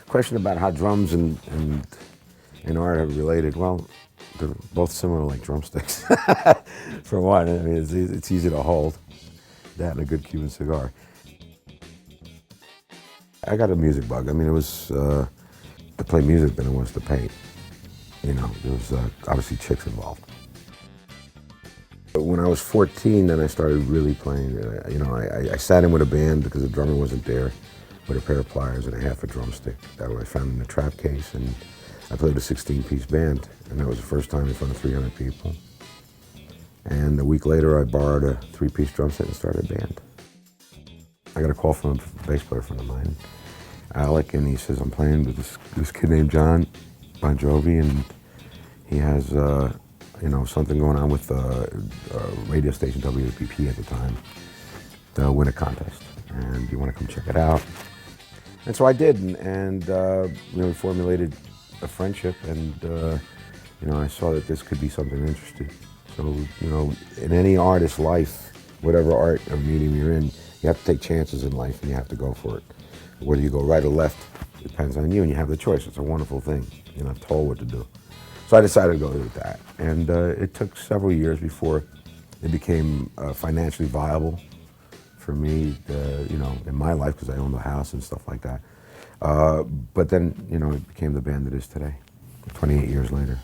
question about how drums and art are related. Well, they're both similar like drumsticks. For one, I mean, it's easy to hold. That and a good Cuban cigar. I got a music bug. I mean, it was to play music than it was to paint. You know, there was obviously chicks involved. But when I was 14, then I started really playing. You know, I sat in with a band because the drummer wasn't there, with a pair of pliers and a half a drumstick that I found in the trap case, and I played a 16-piece band, and that was the first time in front of 300 people. And a week later, I borrowed a 3-piece drum set and started a band. I got a call from a bass player friend of mine, Alec, and he says, I'm playing with this kid named Bon Jovi, and he has you know, something going on with radio station WPP at the time to win a contest, and you want to come check it out? And so I did, and you know, we formulated a friendship, and you know, I saw that this could be something interesting. So, you know, in any artist's life, whatever art or medium you're in, you have to take chances in life, and you have to go for it. Whether you go right or left depends on you, and you have the choice. It's a wonderful thing. You're not told what to do. So I decided to go with that, and it took several years before it became financially viable for me, you know, in my life, because I owned a house and stuff like that. But then, you know, it became the band it is today, 28 years later.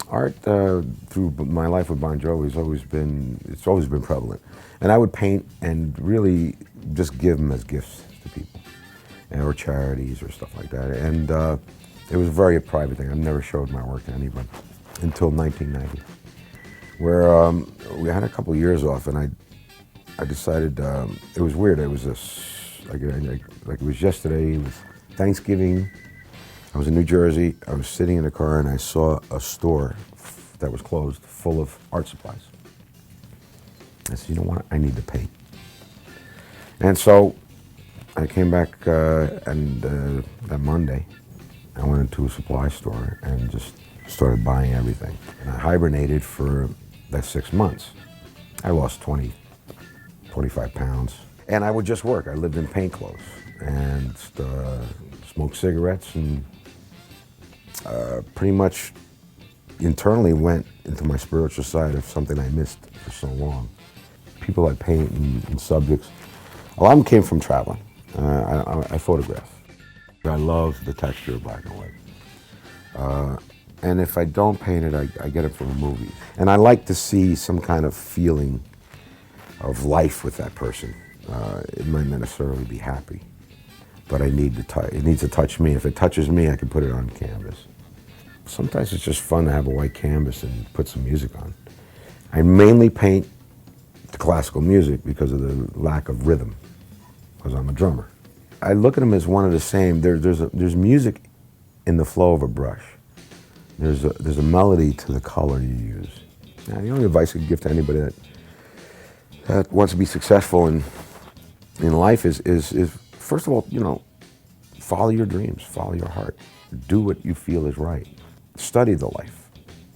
Art through my life with Bon Jovi it's always been prevalent, and I would paint and really just give them as gifts to people, or charities or stuff like that. And it was a very private thing. I never showed my work to anybody until 1990, where we had a couple of years off, and I decided it was weird. It was like it was yesterday. It was Thanksgiving. I was in New Jersey. I was sitting in a car, and I saw a store that was closed, full of art supplies. I said, you know what? I need to paint. And so I came back, and that Monday, I went into a supply store and just started buying everything. And I hibernated for that 6 months. I lost 25 pounds. And I would just work. I lived in paint clothes and smoked cigarettes, and pretty much internally went into my spiritual side of something I missed for so long. People I paint and subjects, a lot of them came from traveling. I photograph. I love the texture of black and white. And if I don't paint it, I get it from a movie. And I like to see some kind of feeling of life with that person. It might not necessarily be happy, but it needs to touch me. If it touches me, I can put it on canvas. Sometimes it's just fun to have a white canvas and put some music on. I mainly paint the classical music because of the lack of rhythm, because I'm a drummer. I look at them as one of the same. There's music in the flow of a brush. There's a melody to the color you use. Now, the only advice I could give to anybody that wants to be successful in life is first of all, you know, follow your dreams, follow your heart, do what you feel is right. Study the life.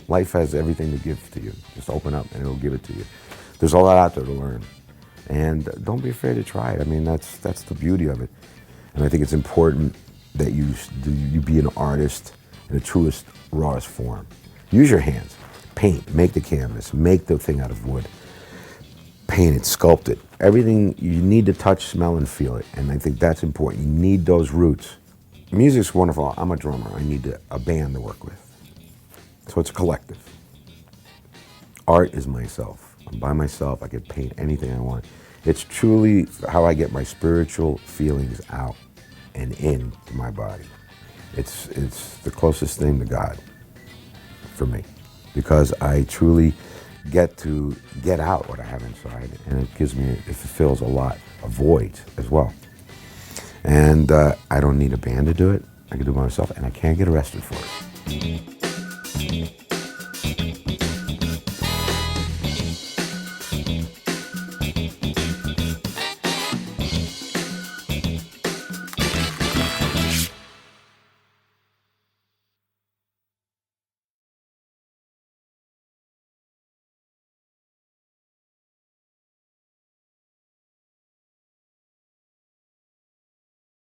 Life has everything to give to you. Just open up and it'll give it to you. There's a lot out there to learn, and don't be afraid to try it. I mean, that's the beauty of it. And I think it's important that you be an artist in the truest, rawest form. Use your hands. Paint, make the canvas, make the thing out of wood. Paint it, sculpt it. Everything, you need to touch, smell, and feel it. And I think that's important. You need those roots. Music's wonderful. I'm a drummer. I need a band to work with. So it's a collective. Art is myself. I'm by myself. I can paint anything I want. It's truly how I get my spiritual feelings out and into my body. It's the closest thing to God for me, because I truly get to get out what I have inside, and it fulfills a void as well. And I don't need a band to do it. I can do it by myself, and I can't get arrested for it.